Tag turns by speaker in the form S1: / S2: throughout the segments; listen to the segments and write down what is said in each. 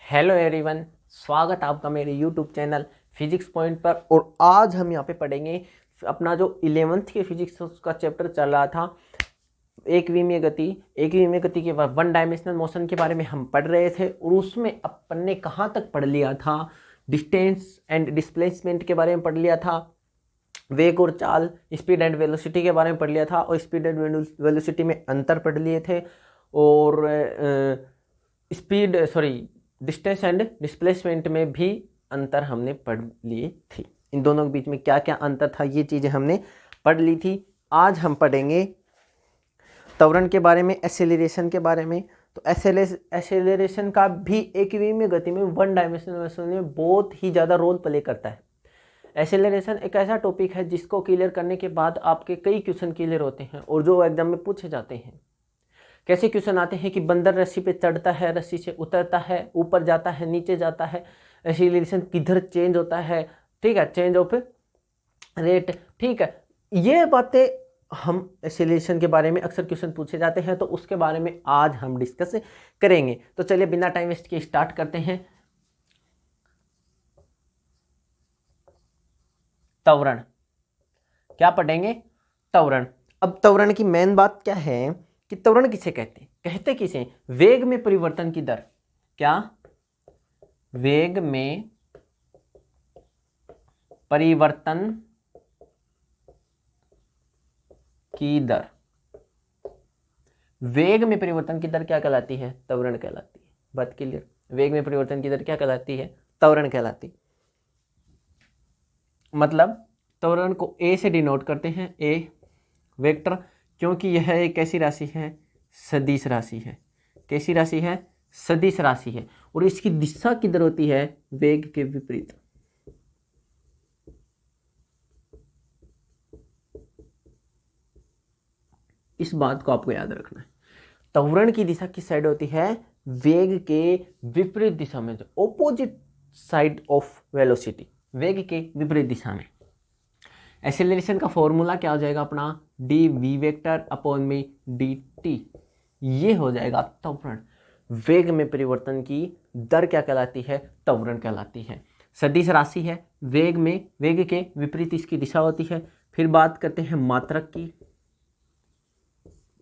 S1: Hello everyone, स्वागत आपका मेरे यूट्यूब चैनल फिजिक्स पॉइंट पर। और आज हम यहाँ पे पढ़ेंगे अपना जो 11th के फिजिक्स का चैप्टर चल रहा था, एक विमीय गति के बाद वन डायमेंशनल मोशन के बारे में हम पढ़ रहे थे। और उसमें अपन ने कहाँ तक पढ़ लिया था, डिस्टेंस एंड डिस्प्लेसमेंट के बारे में पढ़ लिया था, वेग और चाल, स्पीड एंड वेलोसिटी के बारे में पढ़ लिया था, और स्पीड एंड वेलोसिटी में अंतर पढ़ लिए थे, और डिस्टेंस एंड डिस्प्लेसमेंट में भी अंतर हमने पढ़ लिए थे। इन दोनों के बीच में क्या क्या अंतर था, ये चीज़ें हमने पढ़ ली थी। आज हम पढ़ेंगे त्वरण के बारे में, एक्सेलरेशन के बारे में। तो एक्सेलरेशन का भी एक विमीय गति में, वन डायमेंशनल मोशन में बहुत ही ज़्यादा रोल प्ले करता है। एक्सेलरेशन एक ऐसा टॉपिक है जिसको क्लियर करने के बाद आपके कई क्वेश्चन क्लियर होते हैं और जो एग्जाम में पूछे जाते हैं। कैसे क्वेश्चन आते हैं कि बंदर रस्सी पे चढ़ता है, रस्सी से उतरता है, ऊपर जाता है, नीचे जाता है, एक्सीलरेशन किधर चेंज होता है, ठीक है, चेंज ऑफ रेट, ठीक है। ये बातें हम एक्सीलरेशन के बारे में अक्सर क्वेश्चन पूछे जाते हैं, तो उसके बारे में आज हम डिस्कस करेंगे। तो चलिए बिना टाइम वेस्ट के स्टार्ट करते हैं। त्वरण क्या पढ़ेंगे? त्वरण। अब त्वरण की मेन बात क्या है कि त्वरण किसे कहते हैं? कहते किसे? वेग में परिवर्तन की दर। क्या? वेग में परिवर्तन की दर। वेग में परिवर्तन की दर क्या कहलाती है? त्वरण कहलाती है। बात क्लियर? वेग में परिवर्तन की दर क्या कहलाती है? त्वरण कहलाती। मतलब त्वरण को ए से डिनोट करते हैं, ए वेक्टर, क्योंकि यह एक ऐसी राशि है, सदिश राशि है। कैसी राशि है? सदिश राशि है। और इसकी दिशा किधर होती है? वेग के विपरीत। इस बात को आपको याद रखना है। त्वरण की दिशा किस साइड होती है? वेग के विपरीत दिशा में, जो ऑपोजिट साइड ऑफ वेलोसिटी, वेग के विपरीत दिशा में। एक्सेलरेशन का फॉर्मूला क्या हो जाएगा अपना? डी वी वेक्टर अपॉन में डी टी। ये हो जाएगा त्वरण। वेग में परिवर्तन की दर क्या कहलाती है? त्वरण कहलाती है। सदिश राशि है, वेग के विपरीत इसकी दिशा होती है। फिर बात करते हैं मात्रक की।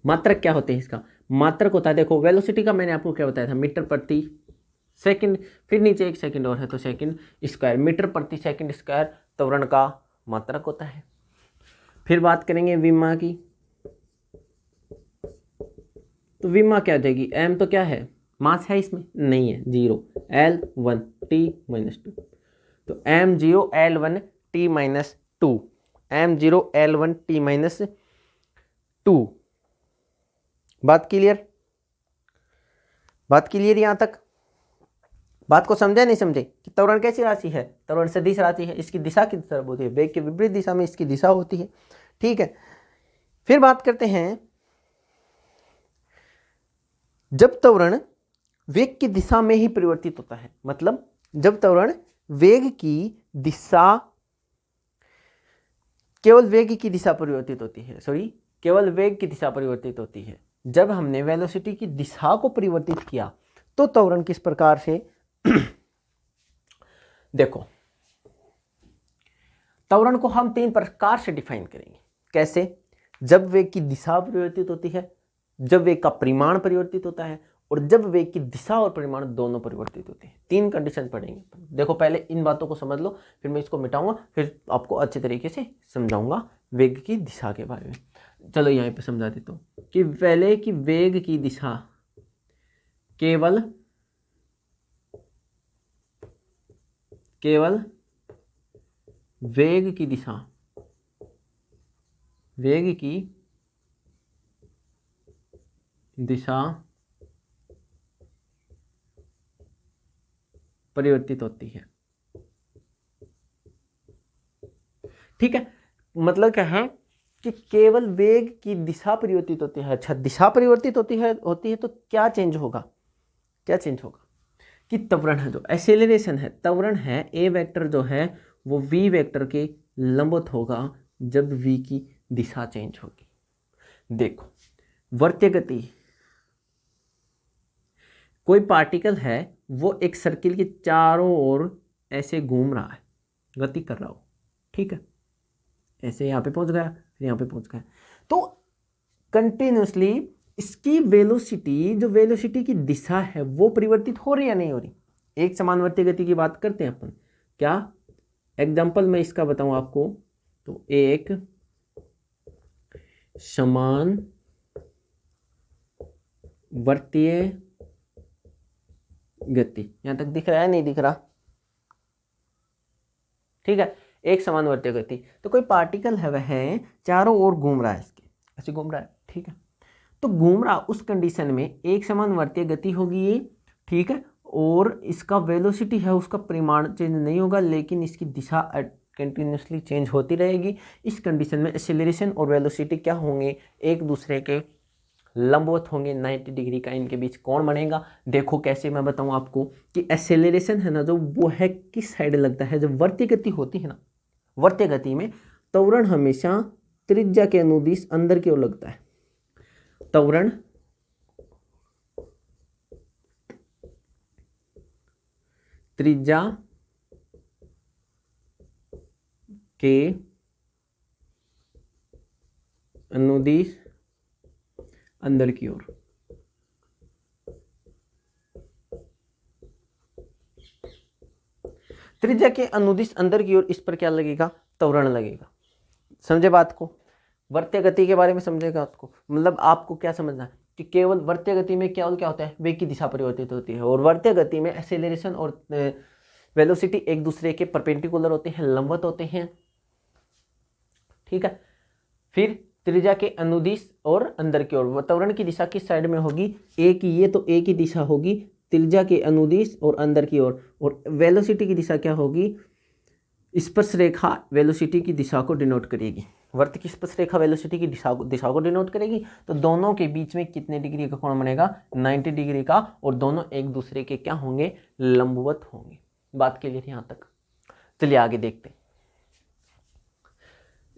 S1: मात्रक क्या होते हैं इसका? मात्रक होता है, देखो वेलोसिटी का मैंने आपको क्या बताया था, मीटर प्रति सेकंड, फिर नीचे एक सेकंड और है तो सेकंड स्क्वायर, मीटर प्रति सेकंड स्क्वायर त्वरण का मात्रक होता है। फिर बात करेंगे विमा की। तो विमा क्या हो जाएगी? एम तो क्या है? मास है, इसमें नहीं है, 0, L1 T-2। तो M0 L1 T-2, M0 L1 T-2। बात क्लियर? बात क्लियर यहां तक? बात को समझे नहीं समझे कि त्वरण कैसी राशि है? त्वरण सदिश राशि है। इसकी दिशा किस तरफ होती है? वेग के विपरीत दिशा में इसकी दिशा होती है, ठीक है। फिर बात करते हैं, जब त्वरण वेग की दिशा में ही परिवर्तित होता है, मतलब जब त्वरण वेग की दिशा, केवल वेग की दिशा परिवर्तित होती है, केवल वेग की दिशा परिवर्तित होती है। जब हमने वेलोसिटी की दिशा को परिवर्तित किया तो त्वरण किस प्रकार से देखो, त्वरण को हम 3 प्रकार से डिफाइन करेंगे। कैसे? जब वेग की दिशा परिवर्तित होती है, जब वेग का परिमाण परिवर्तित होता है, और जब वेग की दिशा और परिमाण दोनों परिवर्तित होते हैं। 3 कंडीशन पढ़ेंगे। देखो पहले इन बातों को समझ लो, फिर मैं इसको मिटाऊंगा, फिर आपको अच्छे तरीके से समझाऊंगा वेग की दिशा के बारे में। चलो यहाँ पे समझा देता हूँ कि पहले की वेग की दिशा केवल वेग की दिशा, वेग की दिशा परिवर्तित होती है, ठीक है। मतलब क्या है कि केवल वेग की दिशा परिवर्तित होती है। अच्छा, दिशा परिवर्तित होती है तो क्या चेंज होगा? क्या चेंज होगा कि त्वरण है, जो एक्सेलरेशन है, त्वरण है, ए वेक्टर जो है वो वी वेक्टर के लंबवत होगा जब वी की दिशा चेंज होगी। देखो वृत्तीय गति, कोई पार्टिकल है वो एक सर्किल के चारों ओर ऐसे घूम रहा है, गति कर रहा हो, ठीक है, ऐसे यहाँ पे पहुँच गया, फिर यहाँ पे पहुँच गया, तो कंटिन्यूसली इसकी वेलोसिटी, जो वेलोसिटी की दिशा है वो परिवर्तित हो रही या नहीं हो रही। एक समानुवर्ती गति की बात करते हैं अपन, क्या एग्जाम्पल मैं इसका बताऊं आपको, तो एक समान वर्तीय गति, यहां तक दिख रहा है, नहीं दिख रहा, ठीक है, एक समानुवर्ती गति, तो कोई पार्टिकल है वह चारों ओर घूम रहा है, इसके ऐसे घूम रहा है, ठीक है, तो घूम रहा, उस कंडीशन में एक समानुवर्ती गति होगी ये, ठीक है, और इसका वेलोसिटी है उसका परिमाण चेंज नहीं होगा, लेकिन इसकी दिशा कंटिन्यूसली चेंज होती रहेगी। इस कंडीशन में एक्सेलरेशन और वेलोसिटी क्या होंगे, एक दूसरे के लंबवत होंगे, 90 डिग्री का इनके बीच कोण बनेगा। देखो कैसे, मैं बताऊं आपको कि एक्सेलरेशन है ना जो, वो है किस साइड लगता है, जब वर्तीय गति होती है ना, वर्तीय गति में त्वरण हमेशा त्रिज्या के अनुदिश अंदर की ओर लगता है, त्वरण त्रिज्या के अनुदिश अंदर की ओर, त्रिज्या के अनुदिश अंदर की ओर, इस पर क्या लगेगा, त्वरण लगेगा। समझे बात को, वर्तीय गति के बारे में समझेगा उसको, मतलब आपको क्या समझना है कि केवल वर्तीय गति में केवल क्या होता है, वेग की दिशा परिवर्तित होती है, और वर्तीय गति में एक्सेलरेशन और वेलोसिटी एक दूसरे के परपेंडिकुलर होते हैं, लंबवत होते हैं, ठीक है। फिर त्रिज्या के अनुदिश और अंदर की ओर, त्वरण की दिशा किस साइड में होगी, एक ही, ये तो एक ही दिशा होगी, त्रिज्या के अनुदिश और अंदर की ओर, और वेलोसिटी की दिशा क्या होगी, स्पर्श रेखा वेलोसिटी की दिशा को डिनोट करेगी, वर्त की स्पर्श रेखा वेलोसिटी की दिशा को डिनोट करेगी। तो दोनों के बीच में कितने डिग्री का कोण बनेगा, 90 डिग्री का, और दोनों एक दूसरे के क्या होंगे, लंबवत होंगे। बात क्लियर यहां तक, चलिए आगे देखते हैं।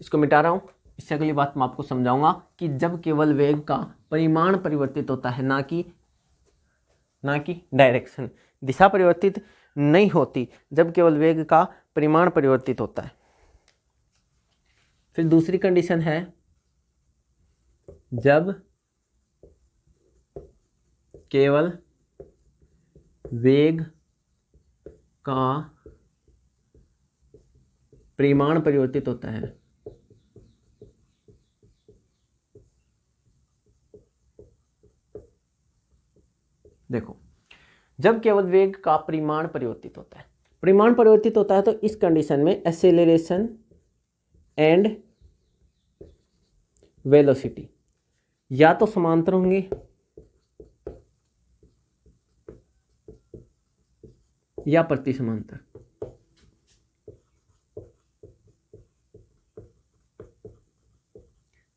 S1: इसको मिटा रहा हूं, इससे अगली बात मैं आपको समझाऊंगा कि जब केवल वेग का परिमाण परिवर्तित होता है, ना कि डायरेक्शन, दिशा परिवर्तित नहीं होती, जब केवल वेग का परिमाण परिवर्तित होता है। फिर दूसरी कंडीशन है, जब केवल वेग का परिमाण परिवर्तित होता है, देखो जब केवल वेग का परिमाण परिवर्तित होता है, परिमाण परिवर्तित होता है, तो इस कंडीशन में एक्सेलरेशन एंड वेलोसिटी या तो समांतर होंगे या प्रति समांतर।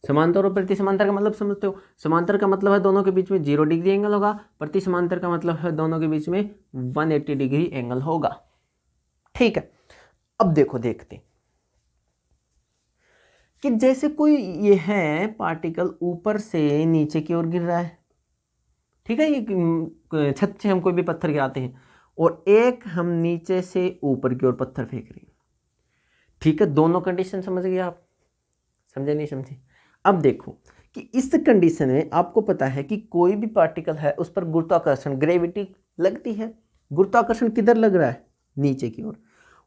S1: समांतर और प्रति समांतर का मतलब समझते हो, समांतर का मतलब है दोनों के बीच में 0 डिग्री एंगल होगा, प्रति समांतर का मतलब है दोनों के बीच में 180 डिग्री एंगल होगा, ठीक है। अब देखो, देखते कि जैसे कोई ये है पार्टिकल ऊपर से नीचे की ओर गिर रहा है, ठीक है, ये छत से हम कोई भी पत्थर गिराते हैं, और एक हम नीचे से ऊपर की ओर पत्थर फेंक रहे हैं, ठीक है, दोनों कंडीशन समझ गए आप, समझे नहीं समझे। अब देखो कि इस कंडीशन में आपको पता है कि कोई भी पार्टिकल है उस पर गुरुत्वाकर्षण, ग्रेविटी लगती है, गुरुत्वाकर्षण किधर लग रहा है, नीचे की ओर,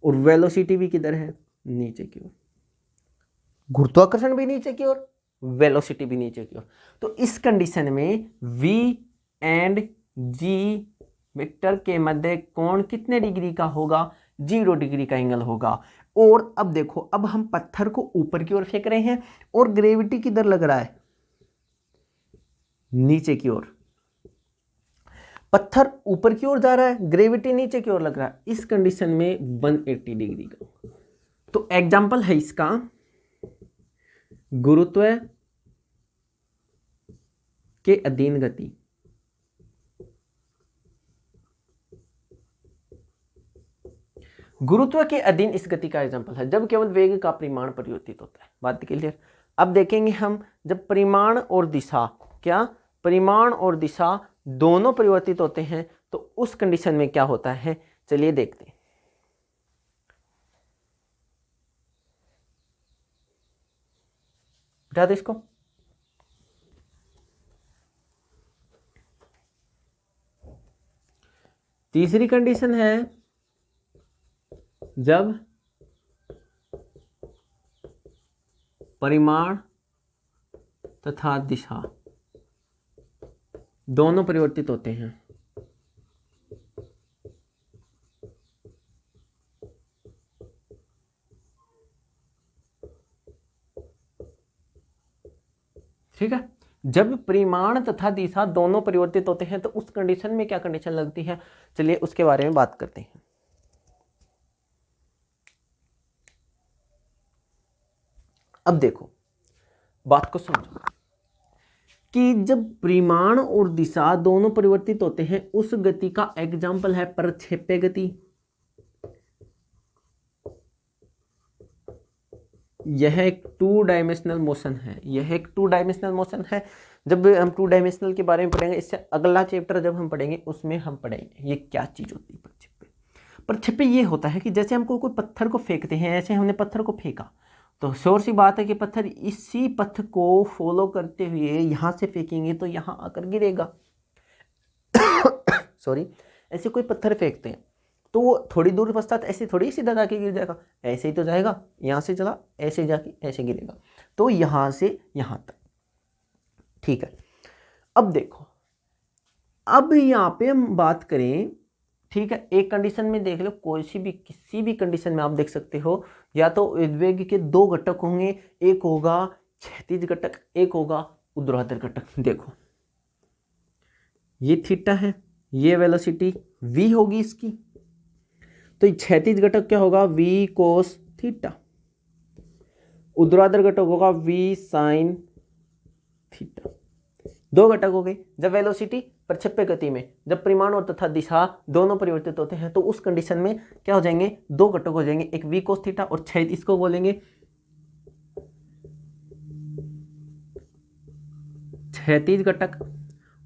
S1: और वेलोसिटी भी किधर है, नीचे की ओर, गुरुत्वाकर्षण भी नीचे की ओर, वेलोसिटी भी नीचे की ओर। तो इस कंडीशन में v एंड g वेक्टर के मध्य कोण कितने डिग्री का होगा, 0 डिग्री का एंगल होगा। और अब देखो, अब हम पत्थर को ऊपर की ओर फेंक रहे हैं और ग्रेविटी किधर लग रहा है, नीचे की ओर, पत्थर ऊपर की ओर जा रहा है, ग्रेविटी नीचे की ओर लग रहा है, इस कंडीशन में 180 डिग्री का। तो एग्जांपल है इसका, गुरुत्व के अधीन गति, गुरुत्व के अधीन इस गति का एग्जांपल है जब केवल वेग का परिमाण परिवर्तित होता है। बात क्लियर। अब देखेंगे हम जब परिमाण और दिशा, क्या परिमाण और दिशा दोनों परिवर्तित होते हैं तो उस कंडीशन में क्या होता है, चलिए देखते हैं। बता दो इसको। तीसरी कंडीशन है जब परिमाण तथा दिशा दोनों परिवर्तित होते हैं। ठीक है, जब परिमाण तथा दिशा दोनों परिवर्तित होते हैं तो उस कंडीशन में क्या कंडीशन लगती है, चलिए उसके बारे में बात करते हैं। अब देखो बात को समझो कि जब परिमाण और दिशा दोनों परिवर्तित होते हैं उस गति का एग्जाम्पल है प्रक्षेप्य गति। यह एक 2 डायमेंशनल मोशन है, यह एक 2 डायमेंशनल मोशन है। जब हम 2 डायमेंशनल के बारे में पढ़ेंगे, इससे अगला चैप्टर जब हम पढ़ेंगे उसमें हम पढ़ेंगे ये क्या चीज होती है प्रक्षेप्य। प्रक्षेप्य ये होता है कि जैसे हमको कोई पत्थर को फेंकते हैं, ऐसे हमने पत्थर को फेंका तो श्योर सी बात है कि पत्थर इसी पथ को फॉलो करते हुए यहां से फेंकेंगे तो यहां आकर गिरेगा। सॉरी, ऐसे कोई पत्थर फेंकते हैं तो वो थोड़ी दूर पश्चात ऐसे थोड़ी सीधा जाके गिर जाएगा, ऐसे ही तो जाएगा, यहां से चला ऐसे जाके ऐसे गिरेगा, तो यहां से यहां तक। ठीक है, अब देखो, अब यहां पे हम बात करें, ठीक है, एक कंडीशन में देख लो, कोई सी भी किसी भी कंडीशन में आप देख सकते हो, या तो वेग के 2 घटक होंगे, एक होगा क्षैतिज घटक, एक होगा ऊर्ध्वाधर घटक। देखो ये थीटा है, ये वेलोसिटी v होगी इसकी, तो क्षैतिज घटक क्या होगा, v cos थीटा, ऊर्ध्वाधर घटक होगा v sin थीटा। 2 घटक हो गए। जब वेलोसिटी प्रक्षेप्य गति में जब परिमाण और तथा दिशा दोनों परिवर्तित होते हैं तो उस कंडीशन में क्या हो जाएंगे, 2 घटक हो जाएंगे, एक v cos थीटा और इसको बोलेंगे क्षैतिज घटक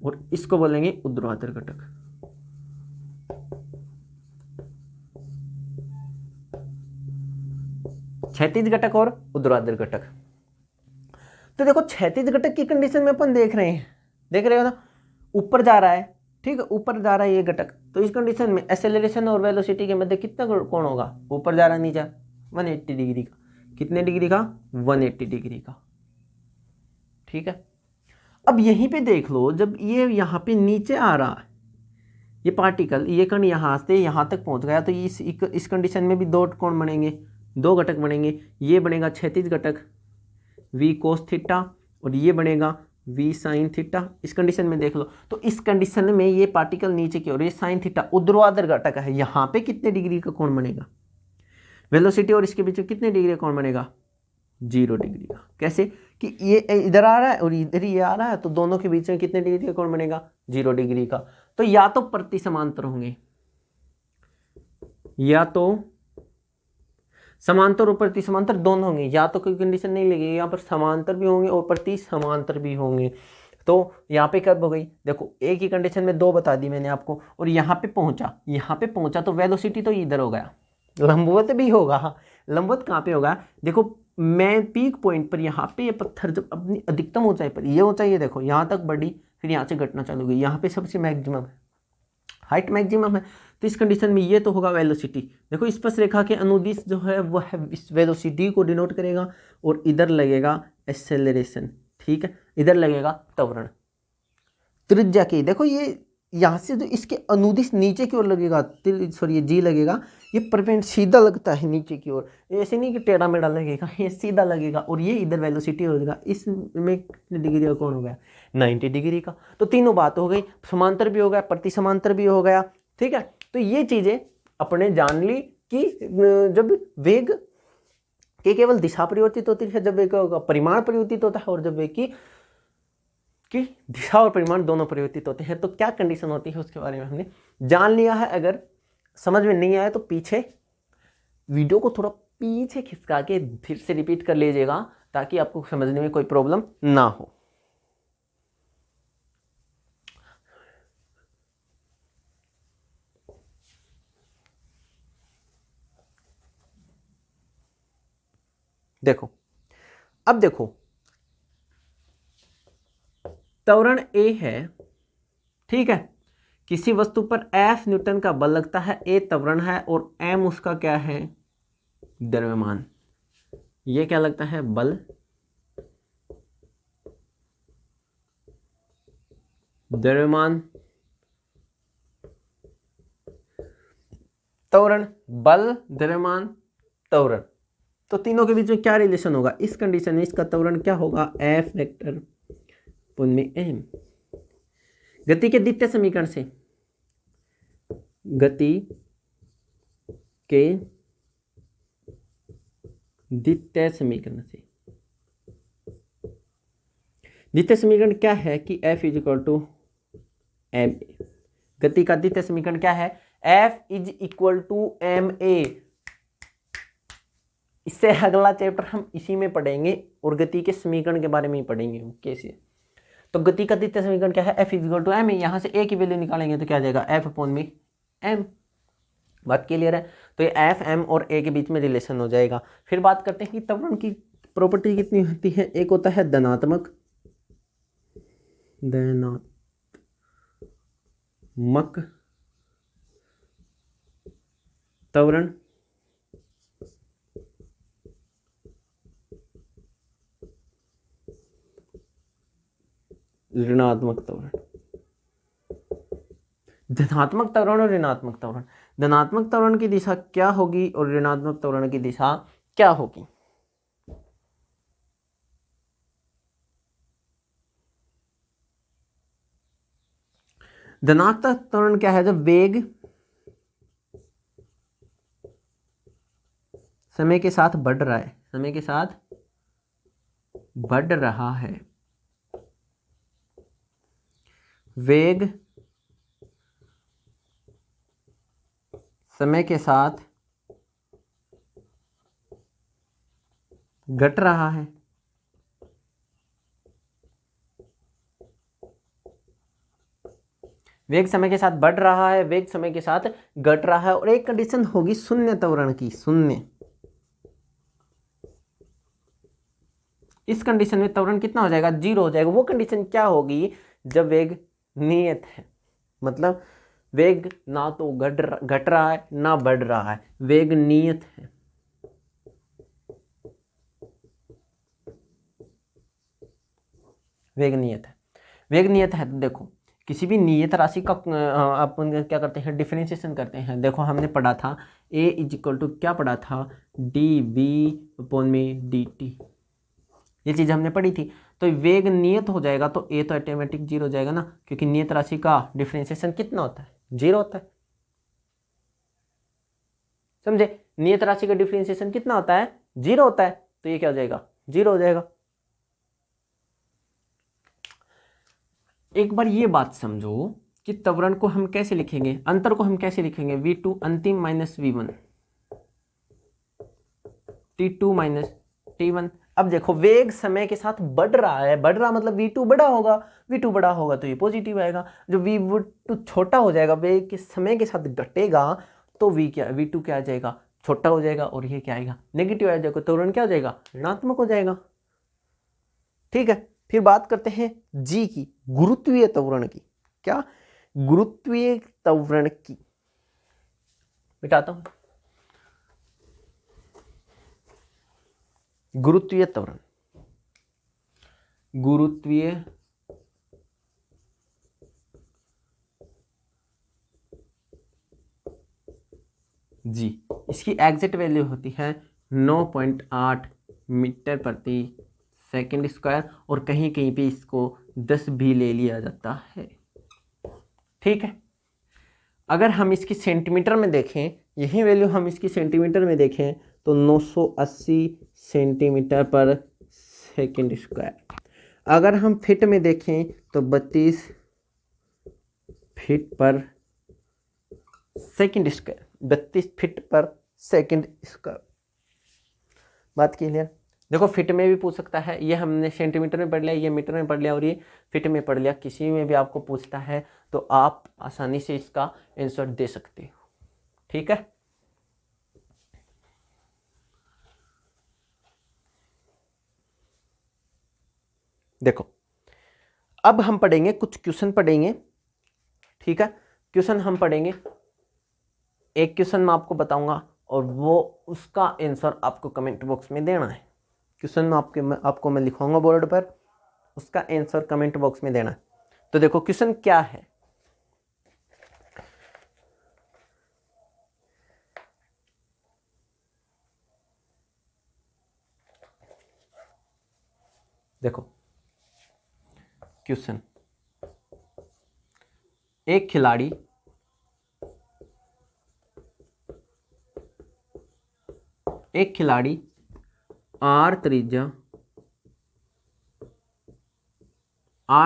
S1: और इसको बोलेंगे ऊर्ध्वाधर घटक। क्षैतिज घटक और ऊर्ध्वाधर घटक। तो देखो क्षैतिज घटक की कंडीशन में अपन देख रहे हो ना, ऊपर जा रहा है, ठीक है, ऊपर जा रहा है ये घटक, तो इस कंडीशन में एक्सेलरेशन और वेलोसिटी के मध्य कितना कोण होगा, ऊपर जा रहा नीचे 180 डिग्री का। कितने डिग्री का, 180 डिग्री का। ठीक है, अब यहीं पे देख लो, जब ये यहाँ पे नीचे आ रहा है ये पार्टिकल, ये कण यहाँ से यहाँ तक पहुँच गया, तो इस कंडीशन में भी 2 कोण बनेंगे, 2 घटक बनेंगे। ये बनेगा क्षैतिज घटक v cos थीटा और ये बनेगा v sin थीटा। इस कंडीशन में देख लो, तो इस कंडीशन में ये पार्टिकल नीचे की ओर, ये sin थीटा ऊर्ध्वाधर घटक है, यहाँ पे कितने डिग्री का कोण बनेगा, वेलोसिटी और इसके बीच में कितने डिग्री का कोण बनेगा, 0 डिग्री का। कैसे कि ये इधर आ रहा है और इधर ये आ रहा है, तो दोनों के बीच में कितने डिग्री का कोण बनेगा, 0 डिग्री का। तो या तो प्रति समांतर होंगे, या तो समांतर और प्रति समांतर दोनों होंगे, या तो कोई कंडीशन नहीं लगेगी, यहाँ पर समांतर भी होंगे और प्रति समांतर भी होंगे। तो यहाँ पे कब हो गई, देखो एक ही कंडीशन में 2 बता दी मैंने आपको, और यहाँ पे पहुंचा तो वेलोसिटी तो इधर हो गया, लंबवत भी होगा। हाँ, लंबवत कहाँ पे होगा, देखो मैं पीक पॉइंट पर यहाँ पे ये पत्थर जब अपनी अधिकतम ऊंचाई पर, ये ऊंचाई है देखो यहाँ तक बढ़ी, फिर यहाँ से घटना चालू हुई, यहाँ पे सबसे मैक्सिमम है, हाइट मैक्सिमम है, तो इस कंडीशन में ये तो होगा वेलोसिटी। देखो स्पर्श रेखा के अनुदिश जो है वो है इस वेलोसिटी को डिनोट करेगा, और इधर लगेगा एक्सेलरेशन, ठीक है, इधर लगेगा त्वरण। त्रिज्या की देखो ये यहाँ से जो इसके अनुदिश नीचे की ओर लगेगा, सॉरी ये जी लगेगा, ये परपेंड सीधा लगता है नीचे की ओर, ऐसे नहीं कि टेढ़ा मेढ़ा लगेगा, ये सीधा लगेगा, और ये इधर वेलोसिटी हो जाएगा। इसमें कितने डिग्री का कोण हो गया, 90 डिग्री का। तो तीनों बात हो गई, समांतर भी हो गया, प्रति समांतर भी हो गया। ठीक है, तो ये चीजें अपने जान ली कि जब वेग की केवल दिशा परिवर्तित होती है, जब वेग का परिमाण परिवर्तित होता है, और जब वेग की दिशा और परिमाण दोनों परिवर्तित होते हैं तो क्या कंडीशन होती है उसके बारे में हमने जान लिया है। अगर समझ में नहीं आया तो पीछे वीडियो को थोड़ा पीछे खिसका के फिर से रिपीट कर लीजिएगा, ताकि आपको समझने में कोई प्रॉब्लम ना हो। देखो, अब देखो त्वरण ए है, ठीक है, किसी वस्तु पर F न्यूटन का बल लगता है, ए त्वरण है और M उसका क्या है, द्रव्यमान। ये क्या लगता है, बल, द्रव्यमान, त्वरण, बल, द्रव्यमान, त्वरण। तो तीनों के बीच में क्या रिलेशन होगा, इस कंडीशन में इसका त्वरण क्या होगा, F वेक्टर में M। गति के द्वितीय समीकरण से, गति के द्वितीय समीकरण से, द्वितीय समीकरण क्या है कि F is equal to m a. गति का द्वितीय समीकरण क्या है, F is equal to m a. इससे अगला चैप्टर हम इसी में पढ़ेंगे और गति के समीकरण के बारे में ही पढ़ेंगे कैसे। तो गति का द्वितीय समीकरण क्या है, F is equal to m a. यहां से ए की वैल्यू निकालेंगे तो क्या आ जाएगा, F अपॉन में एम। बात क्लियर है। तो ये F M और A के बीच में रिलेशन हो जाएगा। फिर बात करते हैं कि त्वरण की प्रॉपर्टी कितनी होती है। एक होता है धनात्मक त्वरण, ऋणात्मक त्वरण। धनात्मक त्वरण और ऋणात्मक त्वरण, धनात्मक त्वरण की दिशा क्या होगी और ऋणात्मक त्वरण की दिशा क्या होगी। धनात्मक त्वरण क्या है, जब वेग समय के साथ बढ़ रहा है, समय के साथ बढ़ रहा है, वेग समय के साथ घट रहा है, वेग समय के साथ बढ़ रहा है, वेग समय के साथ घट रहा है, और एक कंडीशन होगी शून्य त्वरण की, शून्य। इस कंडीशन में त्वरण कितना हो जाएगा, 0 हो जाएगा। वो कंडीशन क्या होगी, जब वेग नियत है, मतलब वेग ना तो घट रहा है ना बढ़ रहा है, वेग नियत है। वेग नियत है, वेग नियत है तो देखो किसी भी नियत राशि का अपन क्या करते हैं, डिफरेंशिएशन करते हैं। देखो हमने पढ़ा था a इज इक्वल टू क्या पढ़ा था, dv अपॉन में dt, ये चीज़ हमने पढ़ी थी। तो वेग नियत हो जाएगा तो a तो ऑटोमेटिक 0 हो जाएगा ना, क्योंकि नियत राशि का डिफरेंशिएशन कितना होता है, 0 होता है। समझे, नियत राशि का डिफरेंशिएशन कितना होता है, 0 होता है। तो ये क्या हो जाएगा, 0 हो जाएगा। एक बार ये बात समझो कि त्वरण को हम कैसे लिखेंगे, अंतर को हम कैसे लिखेंगे, v2 अंतिम minus v1, t2 minus t1। अब देखो वेग समय के साथ बढ़ रहा है, बढ़ रहा मतलब v2 बड़ा होगा, v2 बड़ा होगा तो ये पॉजिटिव आएगा। जो v2 छोटा हो जाएगा, वेग के समय के साथ घटेगा, तो v2 क्या आ जाएगा, छोटा हो जाएगा, और ये क्या आएगा, नेगेटिव आ जाएगा। त्वरण क्या हो जाएगा, ऋणात्मक हो जाएगा। ठीक है। फिर बात करते हैं जी की, गुरुत्वीय त्वरण की। क्या, गुरुत्वीय त्वरण की, मिटाता हूं। गुरुत्वीय त्वरण, गुरुत्वीय जी, इसकी एग्जैक्ट वैल्यू होती है 9.8 मीटर प्रति सेकंड स्क्वायर, और कहीं कहीं पे इसको 10 भी ले लिया जाता है। ठीक है। अगर हम इसकी सेंटीमीटर में देखें, यही वैल्यू हम इसकी सेंटीमीटर में देखें तो 980 सेंटीमीटर पर सेकंड स्क्वायर। अगर हम फिट में देखें तो 32 फीट पर सेकंड स्क्वायर, 32 फीट पर सेकंड स्क्वायर। बात क्लियर। देखो फिट में भी पूछ सकता है, ये हमने सेंटीमीटर में पढ़ लिया, ये मीटर में पढ़ लिया, और ये फिट में पढ़ लिया। किसी में भी आपको पूछता है तो आप आसानी से इसका आंसर दे सकते हो। ठीक है। देखो अब हम पढ़ेंगे कुछ क्वेश्चन पढ़ेंगे, ठीक है। क्वेश्चन हम पढ़ेंगे, एक क्वेश्चन मैं आपको बताऊंगा और वो उसका आंसर आपको कमेंट बॉक्स में देना है। क्वेश्चन में आपको मैं लिखवाऊंगा बोर्ड पर, उसका आंसर कमेंट बॉक्स में देना है। तो देखो क्वेश्चन क्या है, देखो क्वेश्चन, एक खिलाड़ी आर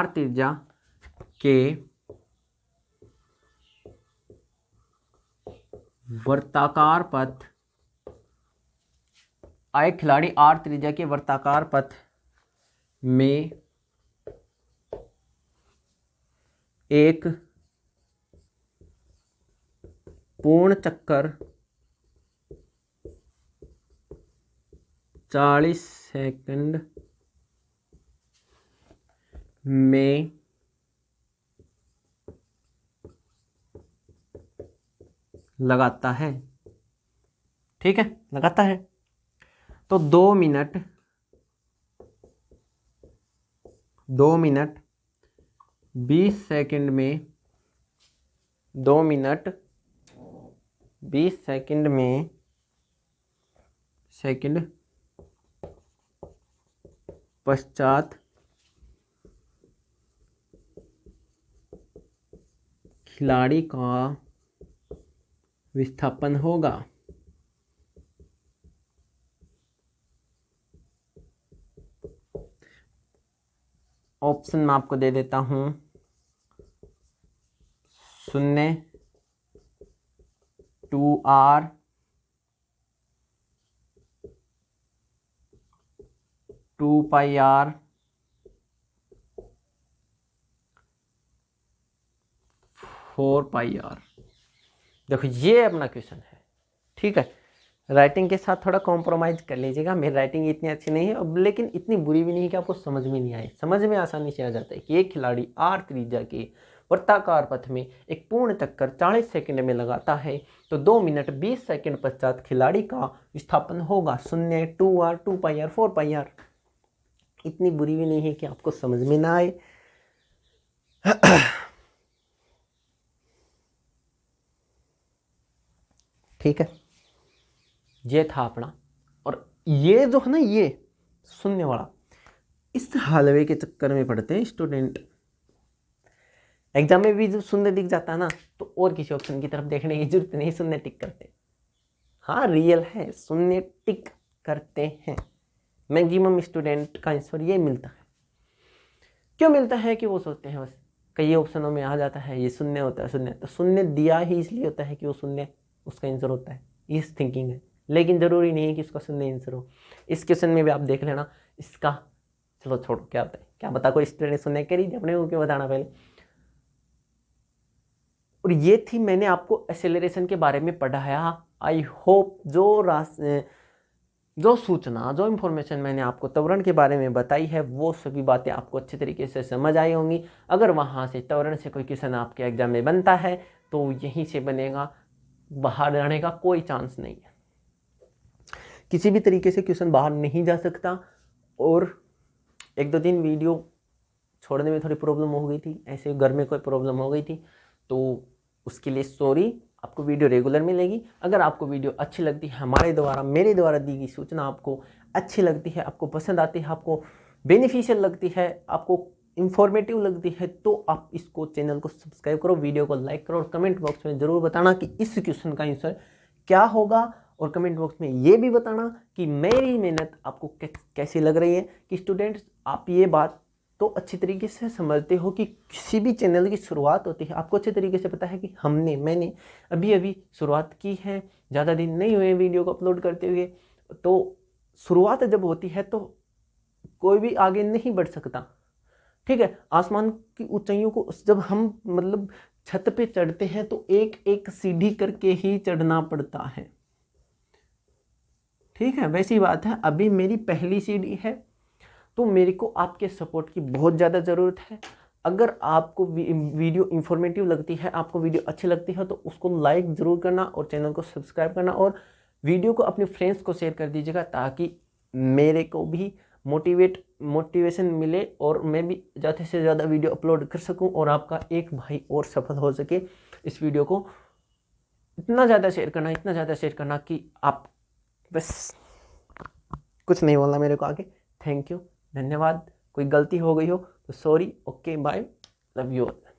S1: त्रिज्या के वर्ताकार पथ, एक खिलाड़ी आर त्रिज्या के वर्ताकार पथ में एक पूर्ण चक्कर 40 सेकंड में लगाता है, ठीक है, लगाता है। तो 2 मिनट 20 सेकंड में 2 मिनट 20 सेकंड में पश्चात खिलाड़ी का विस्थापन होगा। ऑप्शन मैं आपको दे देता हूं, 0 2R 2πR 4πR। देखो ये अपना क्वेश्चन है, ठीक है। राइटिंग के साथ थोड़ा कॉम्प्रोमाइज कर लीजिएगा, मेरी राइटिंग इतनी अच्छी नहीं है अब, लेकिन इतनी बुरी भी नहीं है कि आपको समझ में नहीं आए। समझ में आसानी से आ जाता है कि एक खिलाड़ी आर त्रिज्या के वृत्ताकार पथ में एक पूर्ण चक्कर 40 सेकंड में लगाता है तो 2 मिनट 20 सेकंड पश्चात खिलाड़ी का विस्थापन होगा 0 2R 2πR 4πR। इतनी बुरी भी नहीं है कि आपको समझ में ना आए। ठीक है, ये था अपना। और ये जो है ना, ये शून्य वाला, इस हलवे के चक्कर में पड़ते हैं स्टूडेंट। एग्जाम में भी जो शून्य दिख जाता है ना, तो और किसी ऑप्शन की तरफ देखने की जरूरत नहीं, शून्य टिक करते। हाँ रियल है, शून्य टिक करते हैं। मैक्सिमम स्टूडेंट का आंसर ये मिलता है। क्यों मिलता है कि वो सोचते हैं बस कई ऑप्शनों में आ जाता है ये शून्य होता है, शून्य तो शून्य दिया ही इसलिए होता है कि वो शून्य उसका आंसर होता है, इस थिंकिंग है। लेकिन जरूरी नहीं है कि इसका शून्य आंसर हो। इस क्वेश्चन में भी आप देख लेना इसका, चलो छोड़ो क्या होता है, क्या बता कोई स्टूडेंट शून्य करिए अपने को क्यों बताना पहले। और ये थी, मैंने आपको एक्सेलरेशन के बारे में पढ़ाया। आई होप जो सूचना, जो इन्फॉर्मेशन मैंने आपको त्वरण के बारे में बताई है, वो सभी बातें आपको अच्छे तरीके से समझ आई होंगी। अगर वहाँ से त्वरण से कोई क्वेश्चन आपके एग्जाम में बनता है तो यहीं से बनेगा, बाहर जाने का कोई चांस नहीं है। किसी भी तरीके से क्वेश्चन बाहर नहीं जा सकता। और 1-2 दिन वीडियो छोड़ने में थोड़ी प्रॉब्लम हो गई थी, ऐसे घर में कोई प्रॉब्लम हो गई थी, तो उसके लिए सॉरी। आपको वीडियो रेगुलर मिलेगी। अगर आपको वीडियो अच्छी लगती है, मेरे द्वारा दी गई सूचना आपको अच्छी लगती है, आपको पसंद आती है, आपको बेनिफिशियल लगती है, आपको इंफॉर्मेटिव लगती है, तो आप इसको चैनल को सब्सक्राइब करो, वीडियो को लाइक करो और कमेंट बॉक्स में ज़रूर बताना कि इस क्वेश्चन का आंसर क्या होगा। और कमेंट बॉक्स में ये भी बताना कि मेरी मेहनत आपको कैसी लग रही है। कि स्टूडेंट्स आप ये बात तो अच्छी तरीके से समझते हो कि किसी भी चैनल की शुरुआत होती है, आपको अच्छे तरीके से पता है कि मैंने अभी शुरुआत की है, ज़्यादा दिन नहीं हुए वीडियो को अपलोड करते हुए। तो शुरुआत जब होती है तो कोई भी आगे नहीं बढ़ सकता, ठीक है। आसमान की ऊंचाइयों को जब हम मतलब छत पे चढ़ते हैं तो एक एक सीढ़ी करके ही चढ़ना पड़ता है, ठीक है। वैसी बात है, अभी मेरी पहली सीढ़ी है तो मेरे को आपके सपोर्ट की बहुत ज़्यादा ज़रूरत है। अगर आपको वीडियो इंफॉर्मेटिव लगती है, आपको वीडियो अच्छी लगती है, तो उसको लाइक ज़रूर करना और चैनल को सब्सक्राइब करना और वीडियो को अपने फ्रेंड्स को शेयर कर दीजिएगा, ताकि मेरे को भी मोटिवेशन मिले और मैं भी ज़्यादा से ज़्यादा वीडियो अपलोड कर सकूं और आपका एक भाई और सफल हो सके। इस वीडियो को इतना ज़्यादा शेयर करना कि आप बस कुछ नहीं बोलना मेरे को आगे। थैंक यू, धन्यवाद। कोई गलती हो गई हो तो sorry. Okay, bye, love you all.